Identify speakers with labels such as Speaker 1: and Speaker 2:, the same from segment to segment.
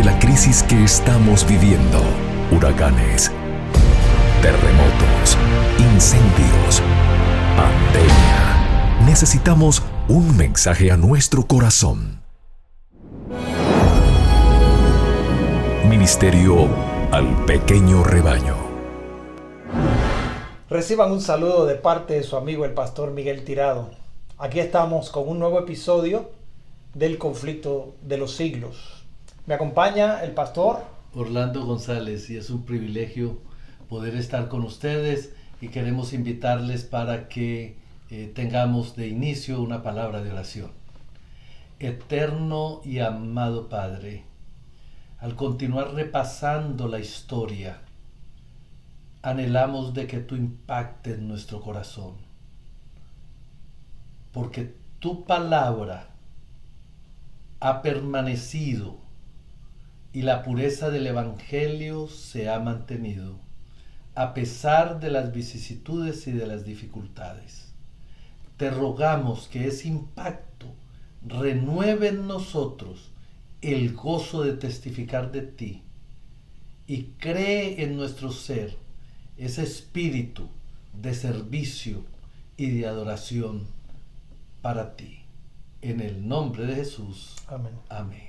Speaker 1: de la crisis que estamos viviendo. Huracanes, terremotos, incendios, pandemia. Necesitamos un mensaje a nuestro corazón. Ministerio al pequeño rebaño.
Speaker 2: Reciban un saludo de parte de su amigo el pastor Miguel Tirado. Aquí estamos con un nuevo episodio del conflicto de los siglos. Me acompaña el pastor
Speaker 3: Orlando González y es un privilegio poder estar con ustedes y queremos invitarles para que tengamos de inicio una palabra de oración. Eterno y amado Padre, al continuar repasando la historia, anhelamos de que tú impactes nuestro corazón, porque tu palabra ha permanecido y la pureza del Evangelio se ha mantenido, a pesar de las vicisitudes y de las dificultades. Te rogamos que ese impacto renueve en nosotros el gozo de testificar de ti y cree en nuestro ser ese espíritu de servicio y de adoración para ti. En el nombre de Jesús.
Speaker 2: Amén.
Speaker 3: Amén.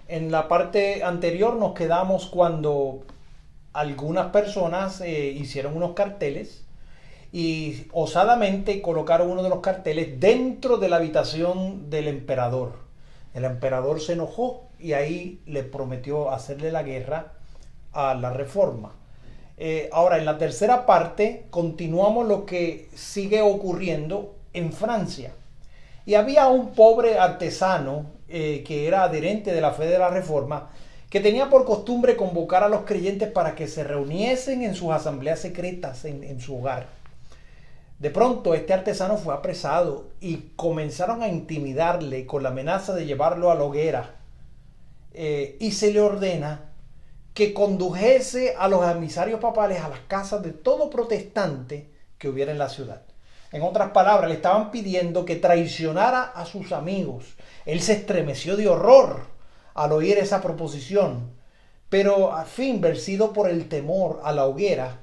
Speaker 2: En la parte anterior nos quedamos cuando algunas personas hicieron unos carteles y osadamente colocaron uno de los carteles dentro de la habitación del emperador. El emperador se enojó y ahí le prometió hacerle la guerra a la Reforma. Ahora, en la tercera parte, continuamos lo que sigue ocurriendo en Francia. Y había un pobre artesano que era adherente de la fe de la Reforma, que tenía por costumbre convocar a los creyentes para que se reuniesen en sus asambleas secretas en su hogar. De pronto este artesano fue apresado y comenzaron a intimidarle con la amenaza de llevarlo a la hoguera. Y se le ordena que condujese a los emisarios papales a las casas de todo protestante que hubiera en la ciudad. En otras palabras, le estaban pidiendo que traicionara a sus amigos. Él se estremeció de horror al oír esa proposición, pero al fin, vencido por el temor a la hoguera,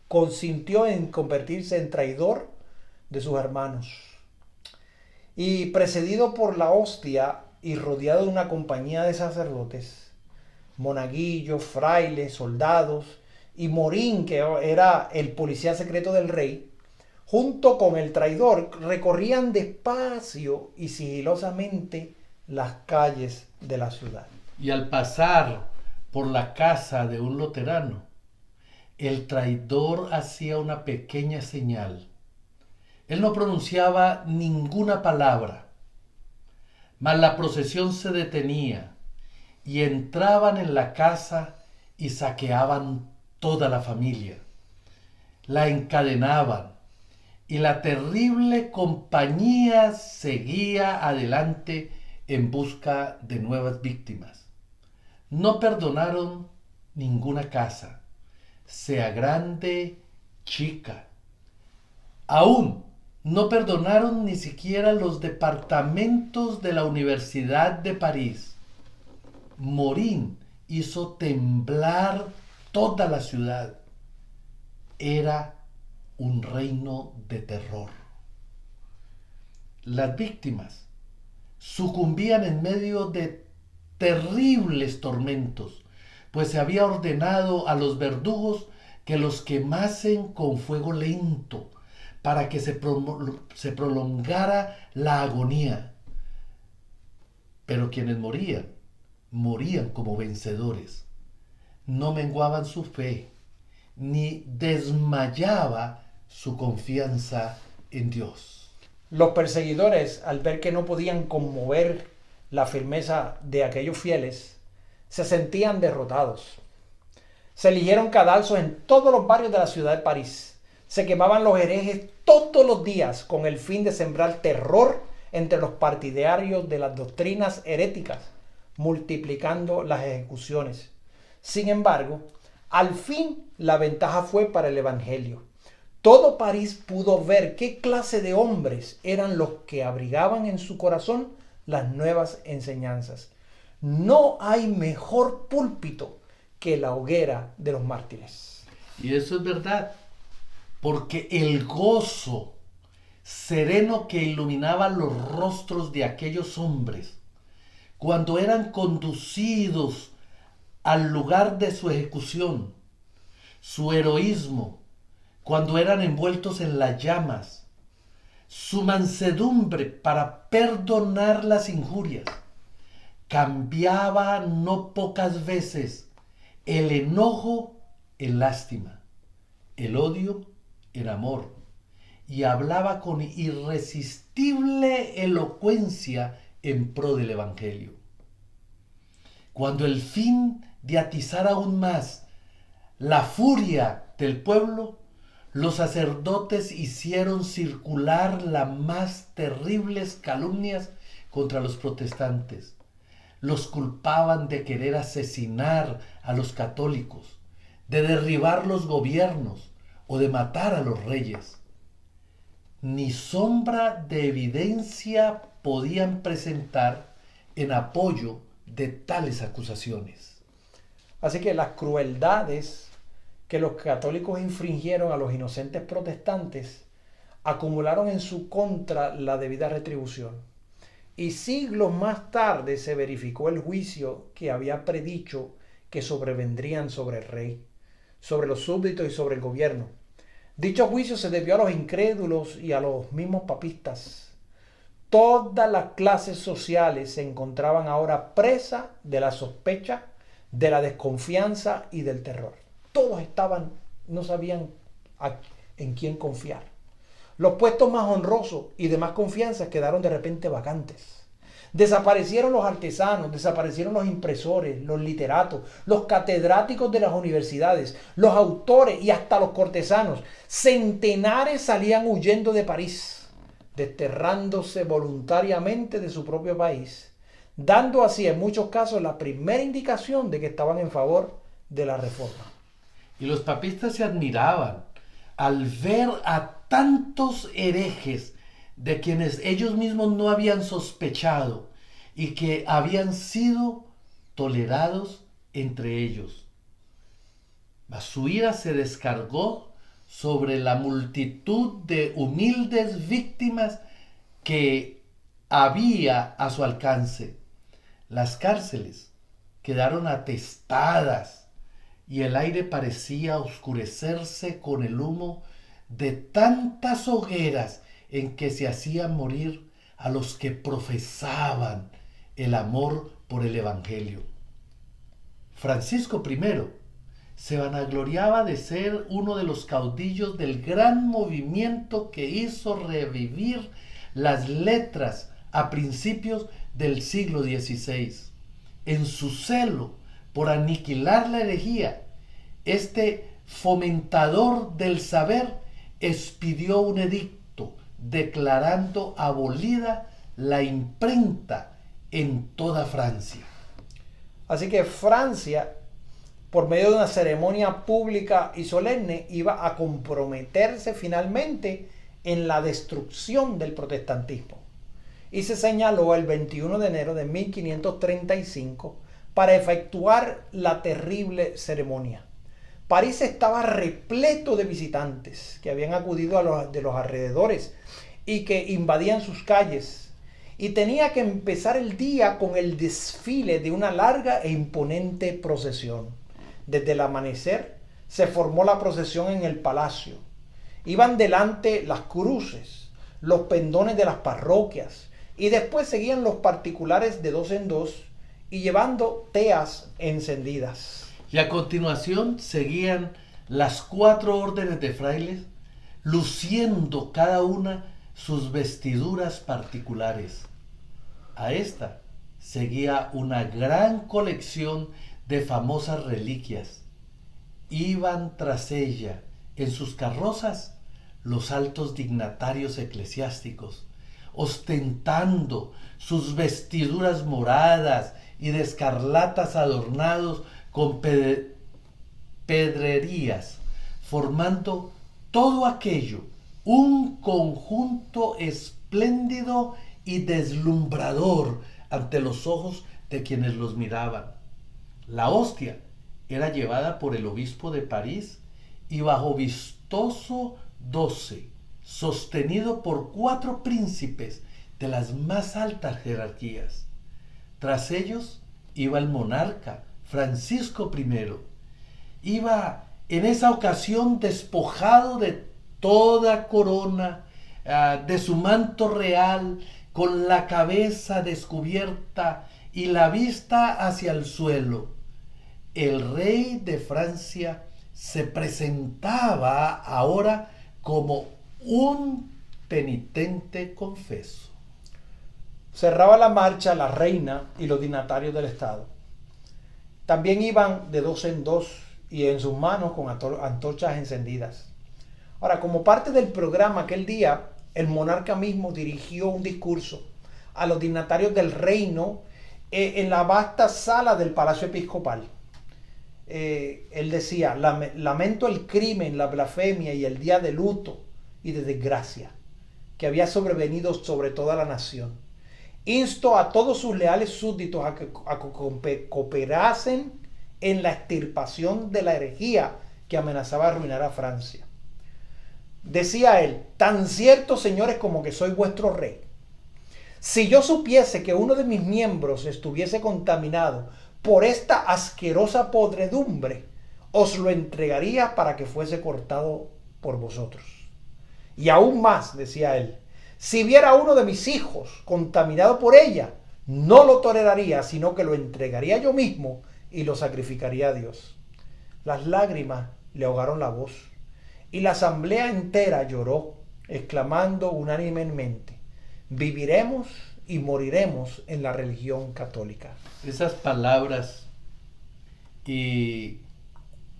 Speaker 2: consintió en convertirse en traidor de sus hermanos. Y precedido por la hostia y rodeado de una compañía de sacerdotes, monaguillos, frailes, soldados y Morín, que era el policía secreto del rey, junto con el traidor, recorrían despacio y sigilosamente las calles de la ciudad.
Speaker 3: Y al pasar por la casa de un luterano, el traidor hacía una pequeña señal. Él no pronunciaba ninguna palabra, mas la procesión se detenía y entraban en la casa y saqueaban toda la familia. La encadenaban y la terrible compañía seguía adelante en busca de nuevas víctimas. No perdonaron ninguna casa, sea grande, chica. Aún no perdonaron ni siquiera los departamentos de la Universidad de París. Morín hizo temblar toda la ciudad. Era un reino de terror. Las víctimas sucumbían en medio de terribles tormentos, pues se había ordenado a los verdugos que los quemasen con fuego lento para que se prolongara la agonía. Pero quienes morían como vencedores. No menguaban su fe, ni desmayaba su confianza en Dios.
Speaker 2: Los perseguidores, al ver que no podían conmover la firmeza de aquellos fieles, se sentían derrotados. Se eligieron cadalzos en todos los barrios de la ciudad de París. Se quemaban los herejes todos los días con el fin de sembrar terror entre los partidarios de las doctrinas heréticas, multiplicando las ejecuciones. Sin embargo, al fin la ventaja fue para el Evangelio. Todo París pudo ver qué clase de hombres eran los que abrigaban en su corazón las nuevas enseñanzas. no hay mejor púlpito que la hoguera de los mártires.
Speaker 3: Y eso es verdad, porque el gozo sereno que iluminaba los rostros de aquellos hombres cuando eran conducidos al lugar de su ejecución, su heroísmo cuando eran envueltos en las llamas, su mansedumbre para perdonar las injurias, cambiaba no pocas veces el enojo en lástima, el odio en amor, y hablaba con irresistible elocuencia en pro del Evangelio. Cuando el fin de atizar aún más la furia del pueblo, los sacerdotes hicieron circular las más terribles calumnias contra los protestantes. Los culpaban de querer asesinar a los católicos, de derribar los gobiernos o de matar a los reyes. Ni sombra de evidencia podían presentar en apoyo de tales acusaciones.
Speaker 2: Así que las crueldades que los católicos infringieron a los inocentes protestantes acumularon en su contra la debida retribución. Y siglos más tarde se verificó el juicio que había predicho que sobrevendrían sobre el rey, sobre los súbditos y sobre el gobierno. Dicho juicio se debió a los incrédulos y a los mismos papistas. Todas las clases sociales se encontraban ahora presas de la sospecha, de la desconfianza y del terror. Todos no sabían en quién confiar. Los puestos más honrosos y de más confianza quedaron de repente vacantes. Desaparecieron los artesanos, desaparecieron los impresores, los literatos, los catedráticos de las universidades, los autores y hasta los cortesanos. Centenares salían huyendo de París, desterrándose voluntariamente de su propio país, dando así en muchos casos la primera indicación de que estaban en favor de la reforma.
Speaker 3: Y los papistas se admiraban al ver a tantos herejes de quienes ellos mismos no habían sospechado y que habían sido tolerados entre ellos. Mas su ira se descargó sobre la multitud de humildes víctimas que había a su alcance. Las cárceles quedaron atestadas y el aire parecía oscurecerse con el humo de tantas hogueras en que se hacían morir a los que profesaban el amor por el Evangelio. Francisco I se vanagloriaba de ser uno de los caudillos del gran movimiento que hizo revivir las letras a principios del siglo XVI. En su celo por aniquilar la herejía, este fomentador del saber expidió un edicto declarando abolida la imprenta en toda Francia.
Speaker 2: Así que Francia, por medio de una ceremonia pública y solemne, iba a comprometerse finalmente en la destrucción del protestantismo. Y se señaló el 21 de enero de 1535 para efectuar la terrible ceremonia. París estaba repleto de visitantes que habían acudido de los alrededores y que invadían sus calles. Y tenía que empezar el día con el desfile de una larga e imponente procesión. Desde el amanecer se formó la procesión en el palacio. Iban delante las cruces, los pendones de las parroquias, y después seguían los particulares de dos en dos y llevando teas encendidas.
Speaker 3: Y a continuación seguían las 4 órdenes de frailes, luciendo cada una sus vestiduras particulares. A esta seguía una gran colección de famosas reliquias. Iban tras ella en sus carrozas los altos dignatarios eclesiásticos, ostentando sus vestiduras moradas y de escarlatas adornados con pedrerías, formando todo aquello un conjunto espléndido y deslumbrador ante los ojos de quienes los miraban. La hostia era llevada por el obispo de París y bajo vistoso 12, sostenido por 4 príncipes de las más altas jerarquías. Tras ellos iba el monarca Francisco I. Iba en esa ocasión despojado de toda corona, de su manto real, con la cabeza descubierta y la vista hacia el suelo. El rey de Francia se presentaba ahora como un penitente confeso.
Speaker 2: Cerraba la marcha la reina y los dignatarios del Estado. También iban de 2 en 2 y en sus manos con antorchas encendidas. Ahora, como parte del programa aquel día, el monarca mismo dirigió un discurso a los dignatarios del reino en la vasta sala del Palacio Episcopal. Él decía: lamento el crimen, la blasfemia y el día de luto y de desgracia que había sobrevenido sobre toda la nación. Insto a todos sus leales súbditos a que cooperasen en la extirpación de la herejía que amenazaba arruinar a Francia. Decía él: tan cierto, señores, como que soy vuestro rey. Si yo supiese que uno de mis miembros estuviese contaminado por esta asquerosa podredumbre, os lo entregaría para que fuese cortado por vosotros. Y aún más, decía él, si viera a uno de mis hijos contaminado por ella, no lo toleraría, sino que lo entregaría yo mismo y lo sacrificaría a Dios. Las lágrimas le ahogaron la voz y la asamblea entera lloró, exclamando unánimemente: viviremos y moriremos en la religión católica.
Speaker 3: Esas palabras y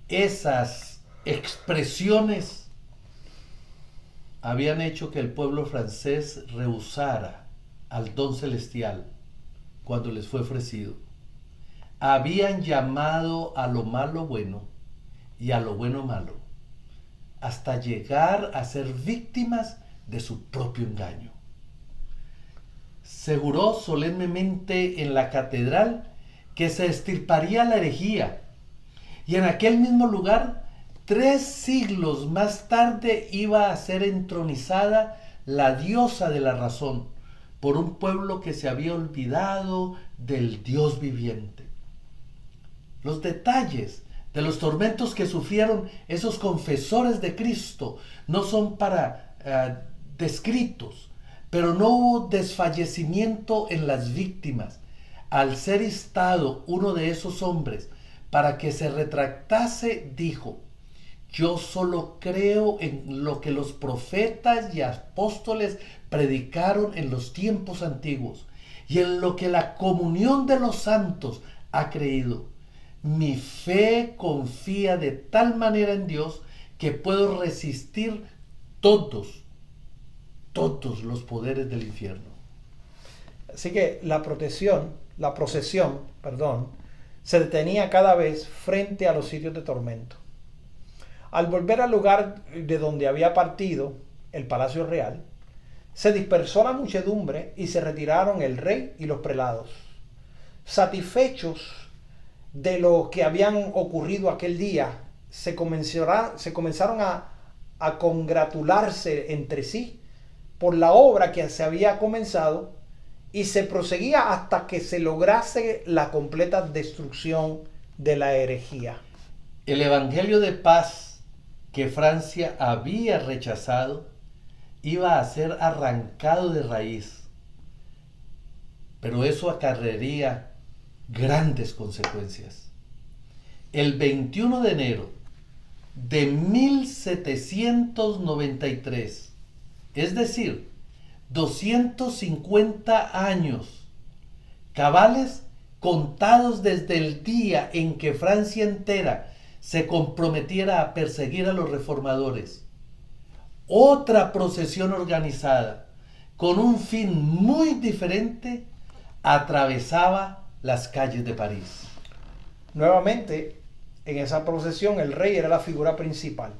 Speaker 3: esas expresiones habían hecho que el pueblo francés rehusara al don celestial cuando les fue ofrecido. Habían llamado a lo malo bueno y a lo bueno malo, hasta llegar a ser víctimas de su propio engaño. Se juró solemnemente en la catedral que se extirparía la herejía, y en aquel mismo lugar, 3 siglos más tarde, iba a ser entronizada la diosa de la razón por un pueblo que se había olvidado del Dios viviente. Los detalles de los tormentos que sufrieron esos confesores de Cristo no son descritos, pero no hubo desfallecimiento en las víctimas. Al ser instado uno de esos hombres para que se retractase, dijo: yo solo creo en lo que los profetas y apóstoles predicaron en los tiempos antiguos y en lo que la comunión de los santos ha creído. Mi fe confía de tal manera en Dios que puedo resistir todos los poderes del infierno.
Speaker 2: Así que la procesión, se detenía cada vez frente a los sitios de tormento. Al volver al lugar de donde había partido, el Palacio Real, se dispersó la muchedumbre y se retiraron el rey y los prelados. Satisfechos de lo que habían ocurrido aquel día, se comenzaron a congratularse entre sí por la obra que se había comenzado, y se proseguía hasta que se lograse la completa destrucción de la herejía.
Speaker 3: El evangelio de paz que Francia había rechazado iba a ser arrancado de raíz, pero eso acarrearía grandes consecuencias. El 21 de enero de 1793, es decir, 250 años, cabales contados desde el día en que Francia entera se comprometiera a perseguir a los reformadores, otra procesión organizada con un fin muy diferente atravesaba las calles de París.
Speaker 2: Nuevamente, en esa procesión el rey era la figura principal.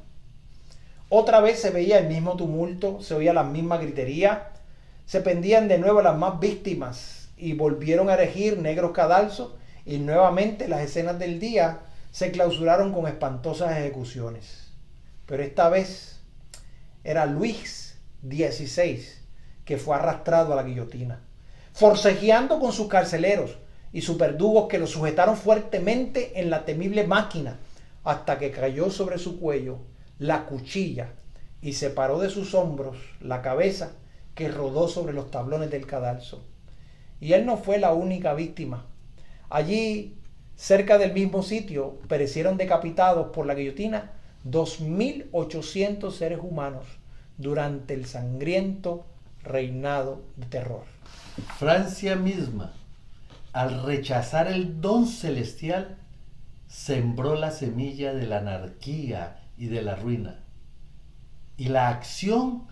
Speaker 2: Otra vez se veía el mismo tumulto, se oía la misma gritería, se pendían de nuevo las más víctimas y volvieron a erigir negros cadalsos y nuevamente las escenas del día se clausuraron con espantosas ejecuciones. Pero esta vez era Luis XVI que fue arrastrado a la guillotina, forcejeando con sus carceleros y sus verdugos que lo sujetaron fuertemente en la temible máquina hasta que cayó sobre su cuello la cuchilla y separó de sus hombros la cabeza que rodó sobre los tablones del cadalso. Y él no fue la única víctima. Allí, cerca del mismo sitio, perecieron decapitados por la guillotina 2.800 seres humanos durante el sangriento reinado de terror.
Speaker 3: Francia misma, al rechazar el don celestial, sembró la semilla de la anarquía y de la ruina. Y la acción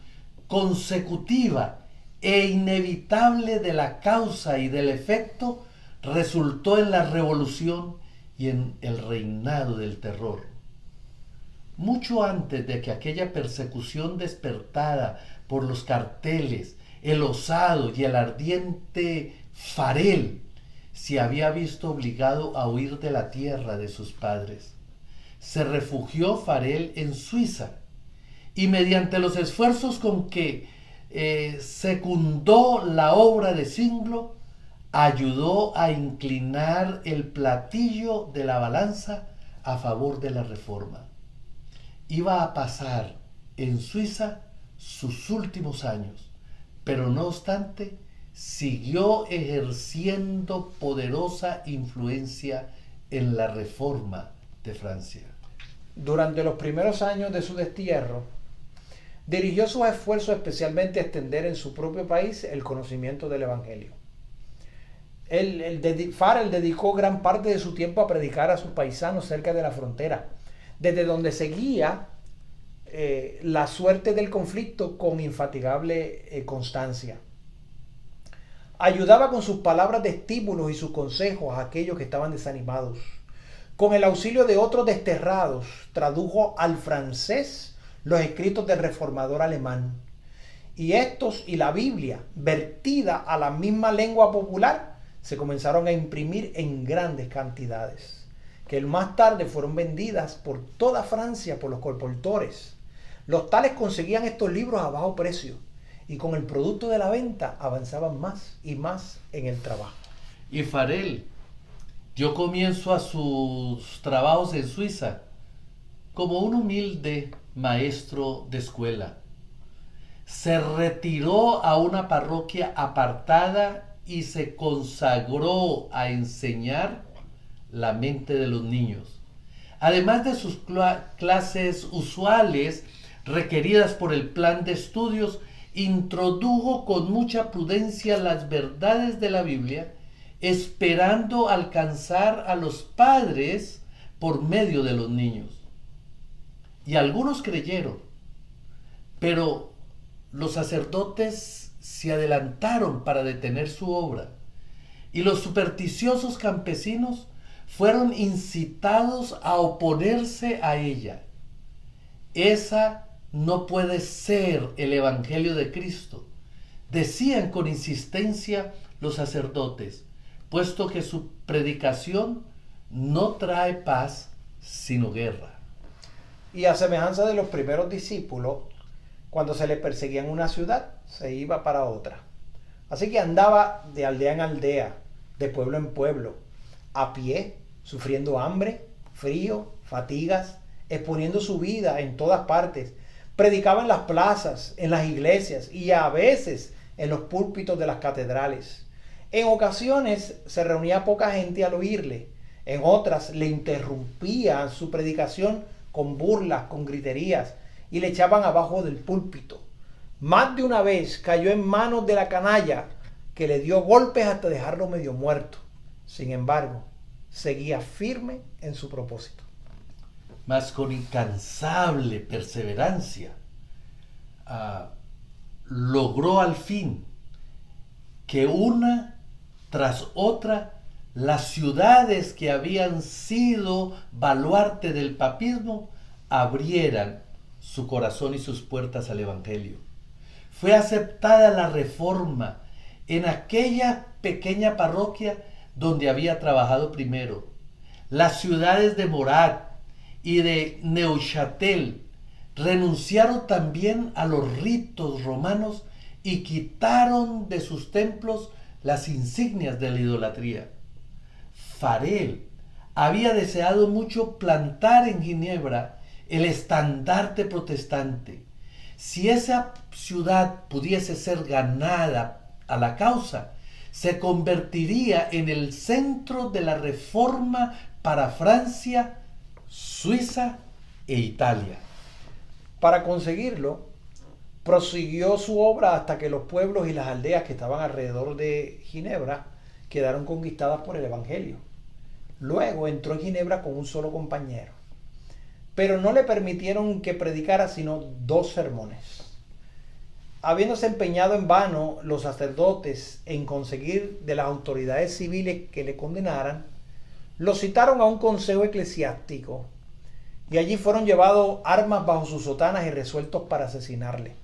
Speaker 3: consecutiva e inevitable de la causa y del efecto resultó en la revolución y en el reinado del terror. Mucho antes de que aquella persecución despertada por los carteles, el osado y el ardiente Farel se había visto obligado a huir de la tierra de sus padres. Se refugió Farel en Suiza y mediante los esfuerzos con que secundó la obra de Zwinglio, ayudó a inclinar el platillo de la balanza a favor de la reforma. Iba a pasar en Suiza sus últimos años, pero no obstante, siguió ejerciendo poderosa influencia en la reforma de Francia.
Speaker 2: Durante los primeros años de su destierro, dirigió sus esfuerzos especialmente a extender en su propio país el conocimiento del Evangelio. Farel dedicó gran parte de su tiempo a predicar a sus paisanos cerca de la frontera, desde donde seguía la suerte del conflicto con infatigable constancia. Ayudaba con sus palabras de estímulos y sus consejos a aquellos que estaban desanimados. Con el auxilio de otros desterrados, tradujo al francés los escritos del reformador alemán. Y estos y la Biblia, vertida a la misma lengua popular, se comenzaron a imprimir en grandes cantidades, que más tarde fueron vendidas por toda Francia por los colportores. Los tales conseguían estos libros a bajo precio y con el producto de la venta avanzaban más y más en el trabajo.
Speaker 3: Y Farel dio comienzo a sus trabajos en Suiza como un humilde maestro de escuela. Se retiró a una parroquia apartada y se consagró a enseñar la mente de los niños. Además de sus clases usuales requeridas por el plan de estudios, introdujo con mucha prudencia las verdades de la Biblia, esperando alcanzar a los padres por medio de los niños. Y algunos creyeron, pero los sacerdotes se adelantaron para detener su obra, y los supersticiosos campesinos fueron incitados a oponerse a ella. Esa no puede ser el Evangelio de Cristo, decían con insistencia los sacerdotes, puesto que su predicación no trae paz sino guerra.
Speaker 2: Y a semejanza de los primeros discípulos, cuando se le perseguía en una ciudad, se iba para otra. Así que andaba de aldea en aldea, de pueblo en pueblo, a pie, sufriendo hambre, frío, fatigas, exponiendo su vida en todas partes. Predicaba en las plazas, en las iglesias y a veces en los púlpitos de las catedrales. En ocasiones se reunía poca gente al oírle, en otras le interrumpían su predicación con burlas, con griterías y le echaban abajo del púlpito. Más de una vez cayó en manos de la canalla que le dio golpes hasta dejarlo medio muerto. Sin embargo, seguía firme en su propósito.
Speaker 3: Mas con incansable perseverancia logró al fin que una tras otra las ciudades que habían sido baluarte del papismo abrieran su corazón y sus puertas al Evangelio. Fue aceptada la reforma en aquella pequeña parroquia donde había trabajado primero. Las ciudades de Morat y de Neuchâtel renunciaron también a los ritos romanos y quitaron de sus templos las insignias de la idolatría. Farel había deseado mucho plantar en Ginebra el estandarte protestante. Si esa ciudad pudiese ser ganada a la causa, se convertiría en el centro de la reforma para Francia, Suiza e Italia.
Speaker 2: Para conseguirlo, prosiguió su obra hasta que los pueblos y las aldeas que estaban alrededor de Ginebra quedaron conquistadas por el Evangelio. Luego entró en Ginebra con un solo compañero, pero no le permitieron que predicara sino 2 sermones. Habiéndose empeñado en vano los sacerdotes en conseguir de las autoridades civiles que le condenaran, lo citaron a un consejo eclesiástico y allí fueron llevados armas bajo sus sotanas y resueltos para asesinarle.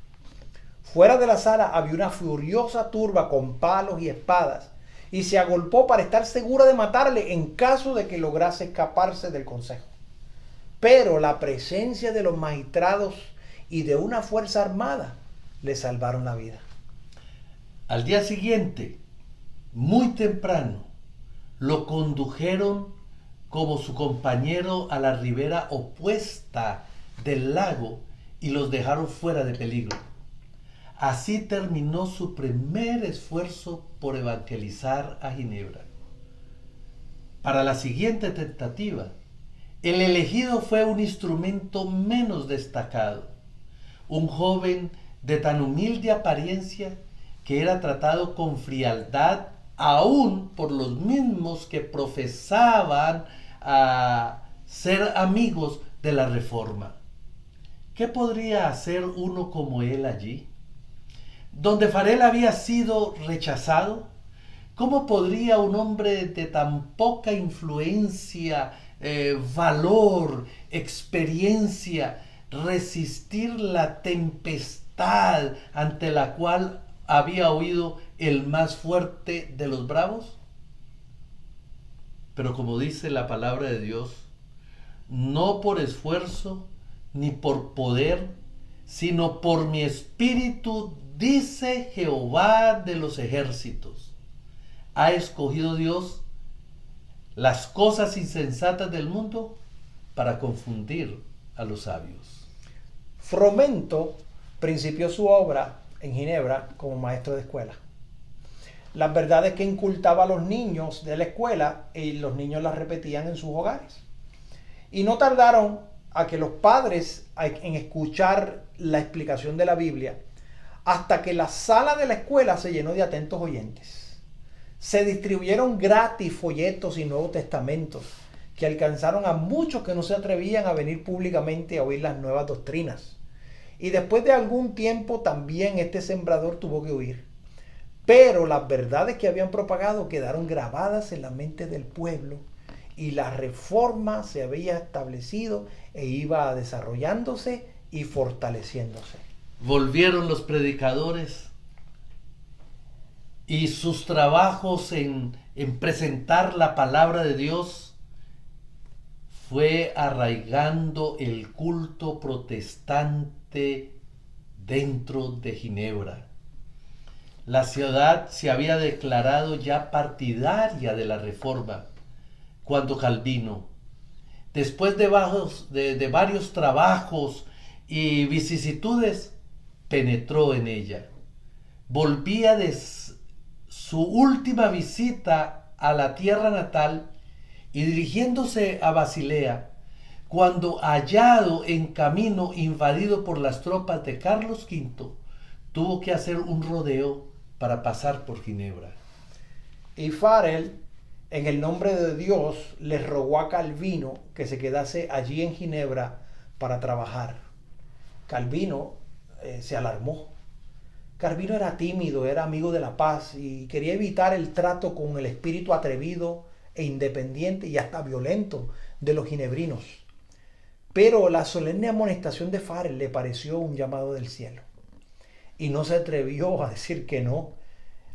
Speaker 2: Fuera de la sala había una furiosa turba con palos y espadas y se agolpó para estar segura de matarle en caso de que lograse escaparse del consejo. Pero la presencia de los magistrados y de una fuerza armada le salvaron la vida.
Speaker 3: Al día siguiente, muy temprano, lo condujeron como su compañero a la ribera opuesta del lago y los dejaron fuera de peligro. Así terminó su primer esfuerzo por evangelizar a Ginebra. Para la siguiente tentativa, el elegido fue un instrumento menos destacado, un joven de tan humilde apariencia que era tratado con frialdad aún por los mismos que profesaban a ser amigos de la Reforma. ¿Qué podría hacer uno como él allí? Donde Farel había sido rechazado, ¿cómo podría un hombre de tan poca influencia, valor, experiencia, resistir la tempestad ante la cual había huido el más fuerte de los bravos? Pero como dice la palabra de Dios, no por esfuerzo ni por poder, sino por mi espíritu, dice Jehová de los ejércitos. ¿Ha escogido Dios las cosas insensatas del mundo para confundir a los sabios?
Speaker 2: Fromento principió su obra en Ginebra como maestro de escuela. Las verdades que incultaba a los niños de la escuela y los niños las repetían en sus hogares. Y no tardaron a que los padres en escuchar la explicación de la Biblia hasta que la sala de la escuela se llenó de atentos oyentes. Se distribuyeron gratis folletos y Nuevos Testamentos que alcanzaron a muchos que no se atrevían a venir públicamente a oír las nuevas doctrinas. Y después de algún tiempo también este sembrador tuvo que huir. Pero las verdades que habían propagado quedaron grabadas en la mente del pueblo y la reforma se había establecido e iba desarrollándose y fortaleciéndose.
Speaker 3: Volvieron los predicadores y sus trabajos en presentar la palabra de Dios fue arraigando el culto protestante dentro de Ginebra. La ciudad se había declarado ya partidaria de la Reforma cuando Calvino, después de varios trabajos y vicisitudes, penetró en ella. Volvía de su última visita a la tierra natal y dirigiéndose a Basilea, cuando hallado en camino invadido por las tropas de Carlos V, tuvo que hacer un rodeo para pasar por Ginebra.
Speaker 2: Y Farel, en el nombre de Dios, le rogó a Calvino que se quedase allí en Ginebra para trabajar. Calvino se alarmó. Calvino era tímido, era amigo de la paz y quería evitar el trato con el espíritu atrevido e independiente y hasta violento de los ginebrinos. Pero la solemne amonestación de Farel le pareció un llamado del cielo y no se atrevió a decir que no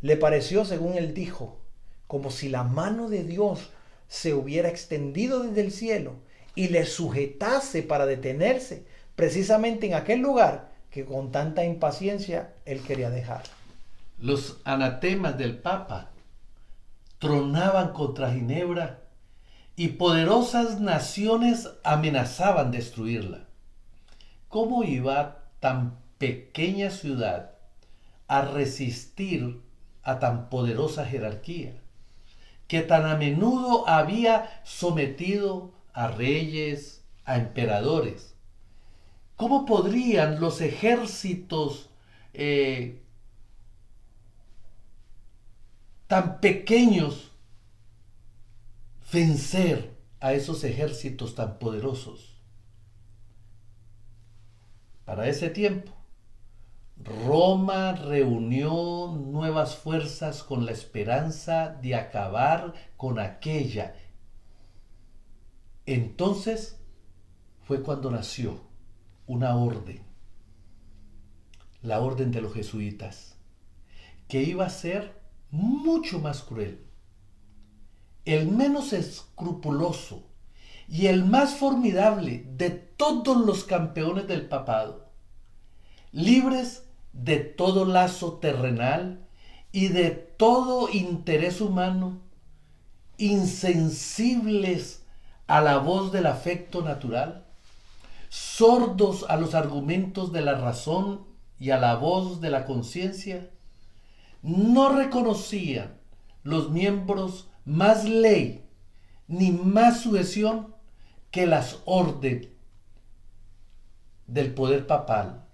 Speaker 2: Le pareció, según él dijo, como si la mano de Dios se hubiera extendido desde el cielo y le sujetase para detenerse precisamente en aquel lugar que con tanta impaciencia él quería dejar.
Speaker 3: Los anatemas del Papa tronaban contra Ginebra y poderosas naciones amenazaban destruirla. ¿Cómo iba tan pequeña ciudad a resistir a tan poderosa jerarquía, que tan a menudo había sometido a reyes, a emperadores? ¿Cómo podrían los ejércitos tan pequeños vencer a esos ejércitos tan poderosos? Para ese tiempo, Roma reunió nuevas fuerzas con la esperanza de acabar con aquella. Entonces fue cuando nació una orden, la orden de los jesuitas, que iba a ser mucho más cruel. El menos escrupuloso y el más formidable de todos los campeones del papado, libres de todo lazo terrenal y de todo interés humano, insensibles a la voz del afecto natural, sordos a los argumentos de la razón y a la voz de la conciencia, no reconocían los miembros más ley ni más sujeción que las órdenes del poder papal,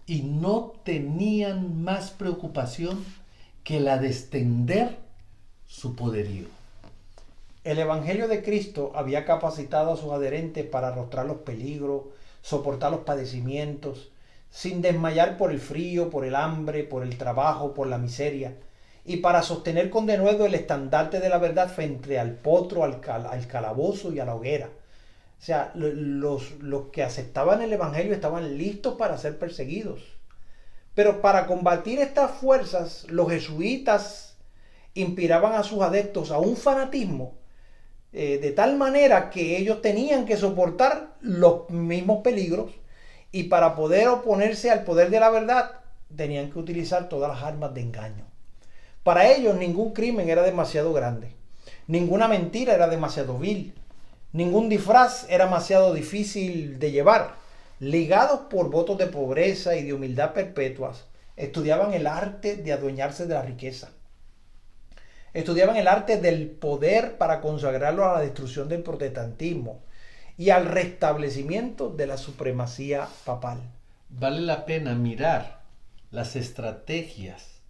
Speaker 3: y no tenían más preocupación que la de extender su poderío.
Speaker 2: El Evangelio de Cristo había capacitado a sus adherentes para arrostrar los peligros, soportar los padecimientos, sin desmayar por el frío, por el hambre, por el trabajo, por la miseria, y para sostener con denuedo el estandarte de la verdad frente al potro, al calabozo y a la hoguera. O sea, los que aceptaban el Evangelio estaban listos para ser perseguidos. Pero para combatir estas fuerzas, los jesuitas inspiraban a sus adeptos a un fanatismo de tal manera que ellos tenían que soportar los mismos peligros, y para poder oponerse al poder de la verdad tenían que utilizar todas las armas de engaño. Para ellos ningún crimen era demasiado grande, ninguna mentira era demasiado vil, ningún disfraz era demasiado difícil de llevar. Ligados por votos de pobreza y de humildad perpetuas, estudiaban el arte de adueñarse de la riqueza. Estudiaban el arte del poder para consagrarlo a la destrucción del protestantismo y al restablecimiento de la supremacía papal.
Speaker 3: Vale la pena mirar las estrategias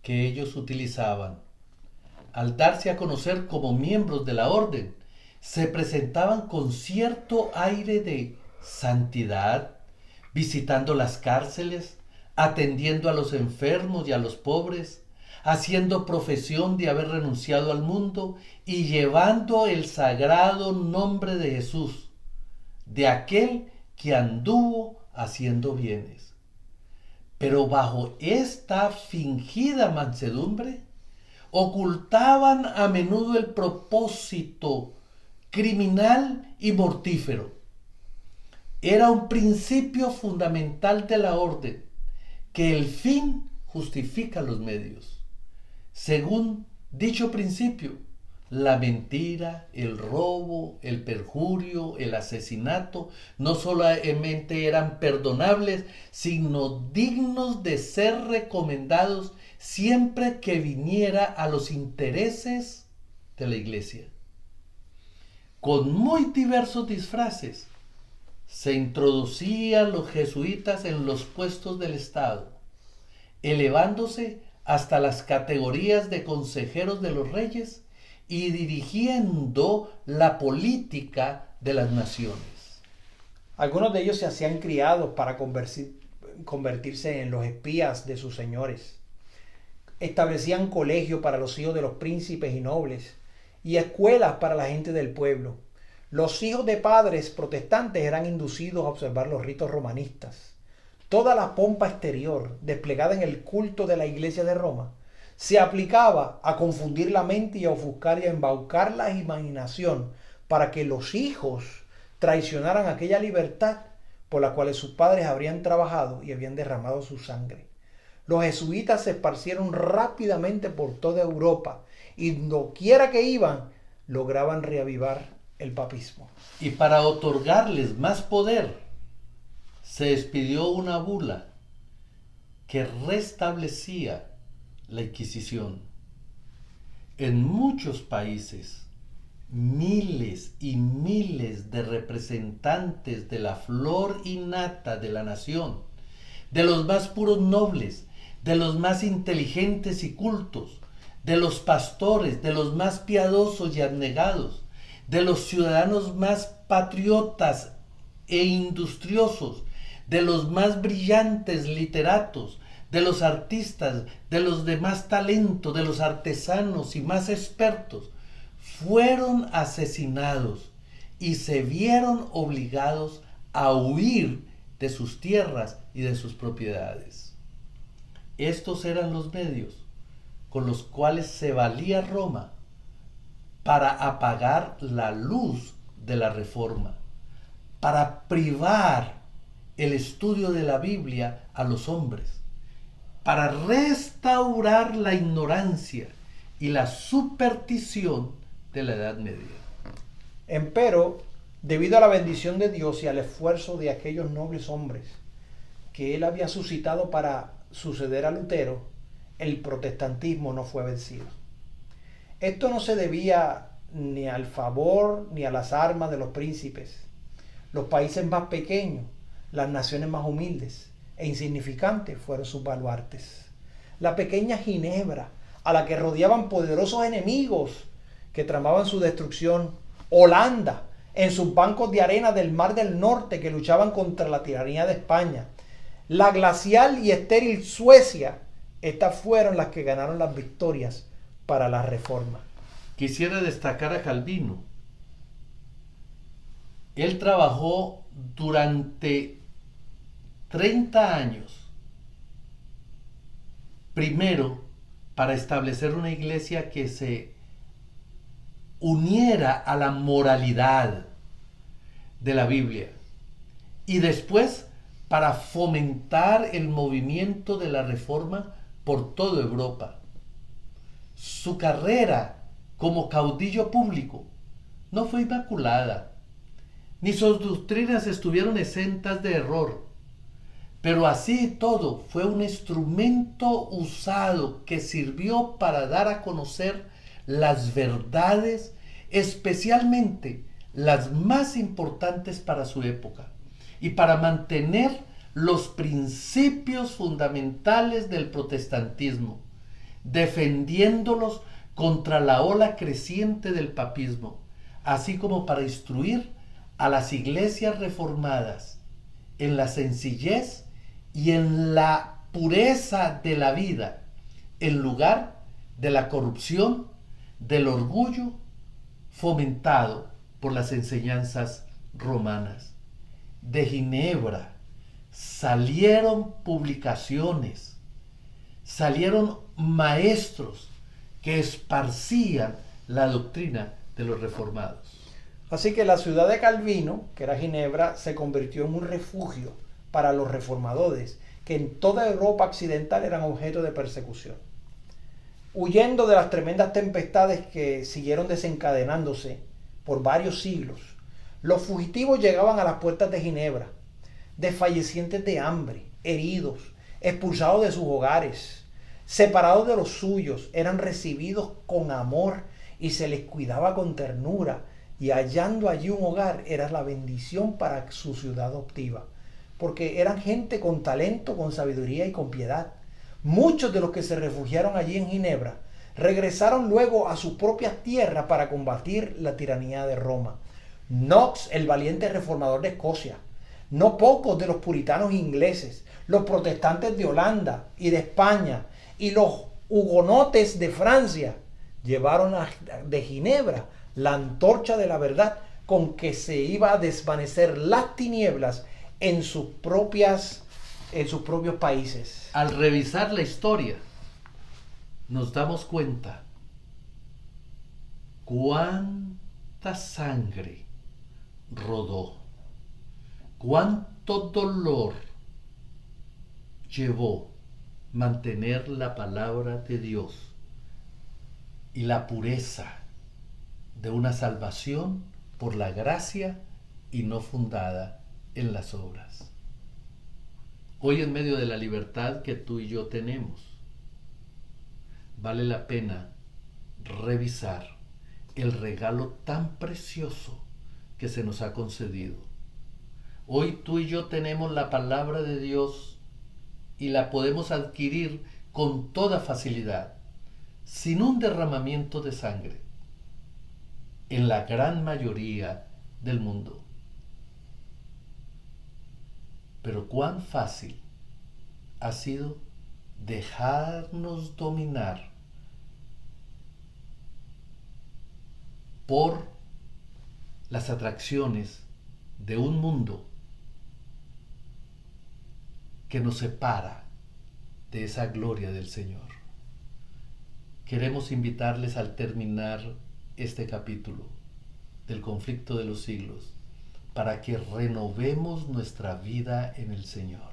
Speaker 3: que ellos utilizaban. Al darse a conocer como miembros de la orden, se presentaban con cierto aire de santidad, visitando las cárceles, atendiendo a los enfermos y a los pobres, haciendo profesión de haber renunciado al mundo y llevando el sagrado nombre de Jesús, de aquel que anduvo haciendo bienes. Pero bajo esta fingida mansedumbre, ocultaban a menudo el propósito criminal y mortífero. Era un principio fundamental de la orden, que el fin justifica los medios. Según dicho principio, la mentira, el robo, el perjurio, el asesinato no solamente eran perdonables, sino dignos de ser recomendados siempre que viniera a los intereses de la Iglesia. Con muy diversos disfraces se introducían los jesuitas en los puestos del Estado, elevándose hasta las categorías de consejeros de los reyes y dirigiendo la política de las naciones.
Speaker 2: Algunos de ellos se hacían criados para convertirse en los espías de sus señores. Establecían colegios para los hijos de los príncipes y nobles y escuelas para la gente del pueblo. Los hijos de padres protestantes eran inducidos a observar los ritos romanistas. Toda la pompa exterior desplegada en el culto de la Iglesia de Roma se aplicaba a confundir la mente y a ofuscar y a embaucar la imaginación para que los hijos traicionaran aquella libertad por la cual sus padres habrían trabajado y habían derramado su sangre. Los jesuitas se esparcieron rápidamente por toda Europa y doquiera que iban, lograban reavivar el papismo.
Speaker 3: Y para otorgarles más poder, se expidió una bula que restablecía la Inquisición. En muchos países, miles y miles de representantes de la flor y nata de la nación, de los más puros nobles, de los más inteligentes y cultos, de los pastores, de los más piadosos y abnegados, de los ciudadanos más patriotas e industriosos, de los más brillantes literatos, de los artistas, de los de más talento, de los artesanos y más expertos, fueron asesinados y se vieron obligados a huir de sus tierras y de sus propiedades. Estos eran los medios con los cuales se valía Roma para apagar la luz de la Reforma, para privar el estudio de la Biblia a los hombres, para restaurar la ignorancia y la superstición de la Edad Media.
Speaker 2: Empero, debido a la bendición de Dios y al esfuerzo de aquellos nobles hombres que él había suscitado para suceder a Lutero, el protestantismo no fue vencido. Esto no se debía ni al favor ni a las armas de los príncipes. Los países más pequeños, las naciones más humildes e insignificantes fueron sus baluartes. La pequeña Ginebra, a la que rodeaban poderosos enemigos que tramaban su destrucción. Holanda, en sus bancos de arena del Mar del Norte que luchaban contra la tiranía de España. La glacial y estéril Suecia, estas fueron las que ganaron las victorias para la Reforma.
Speaker 3: Quisiera destacar a Calvino. Él trabajó durante 30 años, primero para establecer una iglesia que se uniera a la moralidad de la Biblia y después para fomentar el movimiento de la Reforma por toda Europa. Su carrera como caudillo público no fue inmaculada, ni sus doctrinas estuvieron exentas de error, pero así y todo fue un instrumento usado que sirvió para dar a conocer las verdades, especialmente las más importantes para su época, y para mantener los principios fundamentales del protestantismo, defendiéndolos contra la ola creciente del papismo, así como para instruir a las iglesias reformadas en la sencillez y en la pureza de la vida, en lugar de la corrupción, del orgullo fomentado por las enseñanzas romanas. De Ginebra salieron publicaciones, salieron maestros que esparcían la doctrina de los reformados.
Speaker 2: Así que la ciudad de Calvino, que era Ginebra, se convirtió en un refugio para los reformadores, que en toda Europa occidental eran objeto de persecución. Huyendo de las tremendas tempestades que siguieron desencadenándose por varios siglos, los fugitivos llegaban a las puertas de Ginebra, desfallecientes de hambre, heridos, expulsados de sus hogares, separados de los suyos, eran recibidos con amor y se les cuidaba con ternura, y hallando allí un hogar era la bendición para su ciudad adoptiva, porque eran gente con talento, con sabiduría y con piedad. Muchos de los que se refugiaron allí en Ginebra regresaron luego a sus propias tierras para combatir la tiranía de Roma. Knox, el valiente reformador de Escocia, no pocos de los puritanos ingleses, los protestantes de Holanda y de España y los hugonotes de Francia llevaron de Ginebra la antorcha de la verdad con que se iba a desvanecer las tinieblas en sus propios países.
Speaker 3: Al revisar la historia, nos damos cuenta cuánta sangre rodó, cuánto dolor llevó mantener la palabra de Dios y la pureza de una salvación por la gracia y no fundada en las obras. Hoy, en medio de la libertad que tú y yo tenemos, vale la pena revisar el regalo tan precioso que se nos ha concedido. Hoy tú y yo tenemos la palabra de Dios y la podemos adquirir con toda facilidad, sin un derramamiento de sangre, en la gran mayoría del mundo. Pero cuán fácil ha sido dejarnos dominar por las atracciones de un mundo que nos separa de esa gloria del Señor. Queremos invitarles al terminar este capítulo del conflicto de los siglos para que renovemos nuestra vida en el Señor.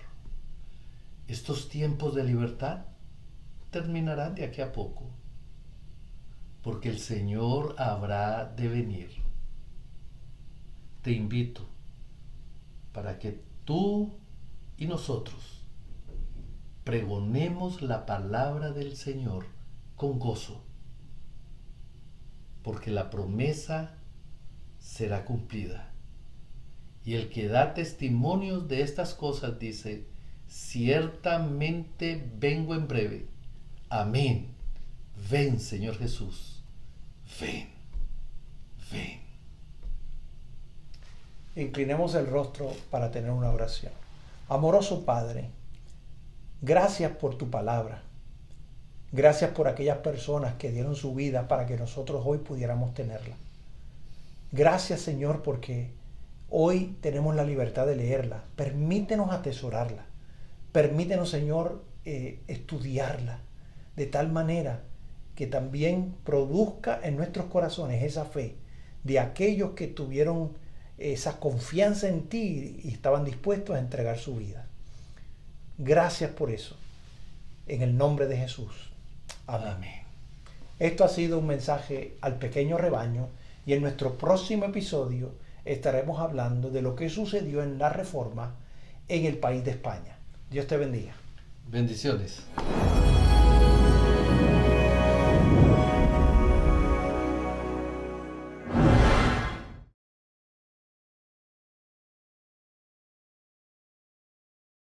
Speaker 3: Estos tiempos de libertad terminarán de aquí a poco, porque el Señor habrá de venir. Te invito para que tú y nosotros pregonemos la palabra del Señor con gozo, porque la promesa será cumplida. Y el que da testimonios de estas cosas dice: ciertamente vengo en breve. Amén. Ven, Señor Jesús. Ven. Ven.
Speaker 2: Inclinemos el rostro para tener una oración. Amoroso Padre, gracias por tu palabra. Gracias por aquellas personas que dieron su vida para que nosotros hoy pudiéramos tenerla. Gracias, Señor, porque hoy tenemos la libertad de leerla. Permítenos atesorarla. Permítenos, Señor, estudiarla de tal manera que también produzca en nuestros corazones esa fe de aquellos que tuvieron esa confianza en ti y estaban dispuestos a entregar su vida. Gracias por eso. En el nombre de Jesús. Amén.
Speaker 3: Amén.
Speaker 2: Esto ha sido un mensaje al pequeño rebaño y en nuestro próximo episodio estaremos hablando de lo que sucedió en la Reforma en el país de España. Dios te bendiga.
Speaker 3: Bendiciones.